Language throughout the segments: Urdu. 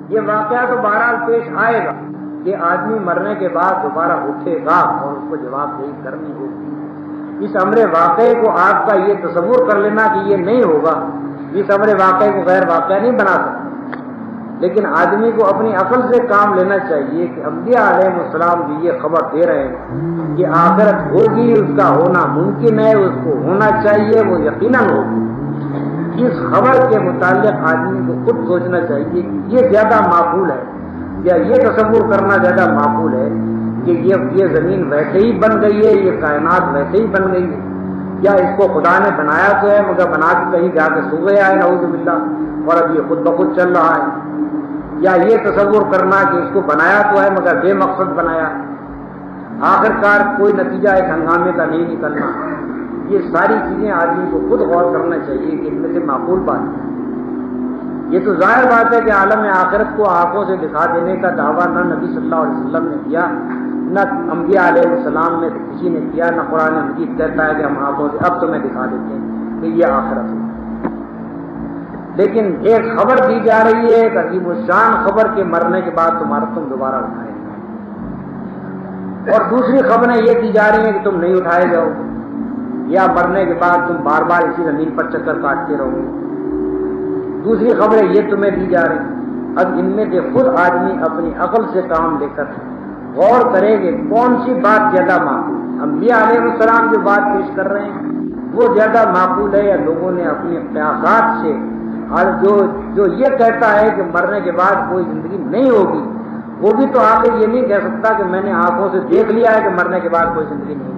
یہ واقعہ تو بہرحال پیش آئے گا کہ آدمی مرنے کے بعد دوبارہ اٹھے گا اور اس کو جواب دہی کرنی ہوگی۔ اس امر واقعے کو آپ کا یہ تصور کر لینا کہ یہ نہیں ہوگا، اس امر واقعے کو غیر واقعہ نہیں بنا سکتا، لیکن آدمی کو اپنی عقل سے کام لینا چاہیے کہ انبیاء علیہ السلام بھی یہ خبر دے رہے ہیں کہ آخرت ہوگی، اس کا ہونا ممکن ہے، اس کو ہونا چاہیے، وہ یقیناً ہوگی۔ اس خبر کے متعلق آدمی کو خود سوچنا چاہیے کہ یہ زیادہ معقول ہے، یا یہ تصور کرنا زیادہ معقول ہے کہ یہ زمین ویسے ہی بن گئی ہے، یہ کائنات ویسے ہی بن گئی ہے، یا اس کو خدا نے بنایا تو ہے مگر بنا کے کہیں جا کے سو گیا ہے نعوذ باللہ اور اب یہ خود بخود چل رہا ہے، یا یہ تصور کرنا کہ اس کو بنایا تو ہے مگر بے مقصد بنایا، آخرکار کوئی نتیجہ ایک ہنگامے کا نہیں نکلنا۔ یہ ساری چیزیں آدمی کو خود غور کرنا چاہیے کہ ان میں سے معقول بات ہے۔ یہ تو ظاہر بات ہے کہ عالم آخرت کو آنکھوں سے دکھا دینے کا دعویٰ نہ نبی صلی اللہ علیہ وسلم نے کیا، نہ انبیاء علیہ السلام میں سے کسی نے کیا، نہ قرآن مجید کہتا ہے کہ ہم آنکھوں سے اب تمہیں دکھا دیتے ہیں کہ یہ آخرت ہے۔ لیکن ایک خبر دی جا رہی ہے، ایک عجیب و شان خبر کے مرنے کے بعد تم دوبارہ اٹھائے گے، اور دوسری خبریں یہ دی جا رہی ہیں کہ تم نہیں اٹھائے جاؤ گے، یا مرنے کے بعد تم بار بار اسی زمین پر چکر کاٹتے رہو گے۔ دوسری خبریں یہ تمہیں دی جا رہی ہیں۔ اب ان میں سے خود آدمی اپنی عقل سے کام لے کر غور کرے گے کون سی بات زیادہ معقول ہے، انبیاء علیہ السلام جو بات پیش کر رہے ہیں وہ زیادہ معقول ہے، یا لوگوں نے اپنے قیاسات سے اور جو یہ کہتا ہے کہ مرنے کے بعد کوئی زندگی نہیں ہوگی، وہ بھی تو آخر یہ نہیں کہہ سکتا کہ میں نے آنکھوں سے دیکھ لیا ہے کہ مرنے کے بعد کوئی زندگی نہیں،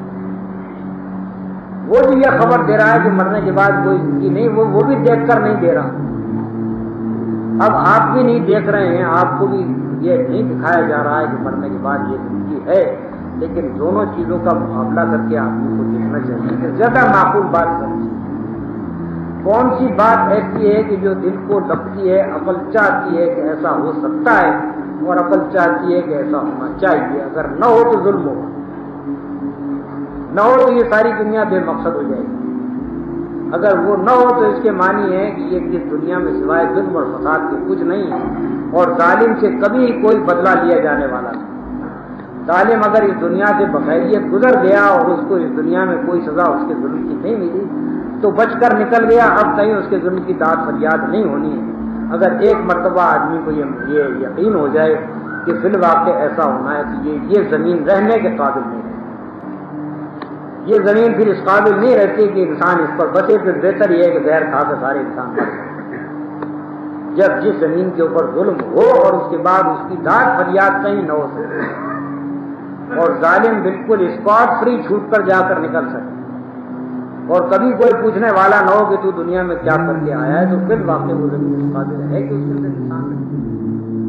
وہ بھی یہ خبر دے رہا ہے کہ مرنے کے بعد کوئی زندگی نہیں، وہ بھی دیکھ کر نہیں دے رہا۔ اب آپ بھی نہیں دیکھ رہے ہیں، آپ کو بھی یہ نہیں دکھایا جا رہا ہے کہ مرنے کے بعد یہ زندگی ہے، لیکن دونوں چیزوں کا مقابلہ کر کے آدمی کو دیکھنا چاہیے کہ زیادہ معقول بات کرنی چاہیے، کون سی بات ایسی ہے کہ جو دل کو لگتی ہے، عقل چاہتی ہے کہ ایسا ہو سکتا ہے، اور عقل چاہتی ہے کہ ایسا ہونا چاہیے، اگر نہ ہو تو ظلم ہوگا، نہ ہو تو یہ ساری دنیا بے مقصد ہو جائے گی، اگر وہ نہ ہو تو اس کے معنی ہے کہ یہ اس دنیا میں سوائے ظلم اور فساد کے کچھ نہیں ہے، اور ظالم سے کبھی کوئی بدلہ لیا جانے والا نہیں۔ ظالم اگر اس دنیا سے بخیریت گزر گیا اور اس کو اس دنیا میں کوئی سزا اس کے ظلم کی نہیں ملی تو بچ کر نکل گیا، اب کہیں اس کے ظلم کی داد فریاد نہیں ہونی ہے۔ اگر ایک مرتبہ آدمی کو یہ یقین ہو جائے کہ فی الواقع ایسا ہونا ہے کہ یہ زمین رہنے کے قابل نہیں ہے، یہ زمین پھر اس قابل نہیں رہتی کہ انسان اس پر بسے، پھر بہتر یہ ہے کہ زہر کھا کے سارے انسان مر جائیں۔ جب جس زمین کے اوپر ظلم ہو اور اس کے بعد اس کی داد فریاد کہیں نہ ہو سکے، اور ظالم بالکل اسپاٹ فری چھوٹ کر جا کر نکل سکے، اور کبھی کوئی پوچھنے والا نہ ہو کہ تو دنیا میں کیا کر کے آیا ہے، تو پھر واقعی وہ زمین اس قابل ہے کہ اس کے اندر انسان رہے۔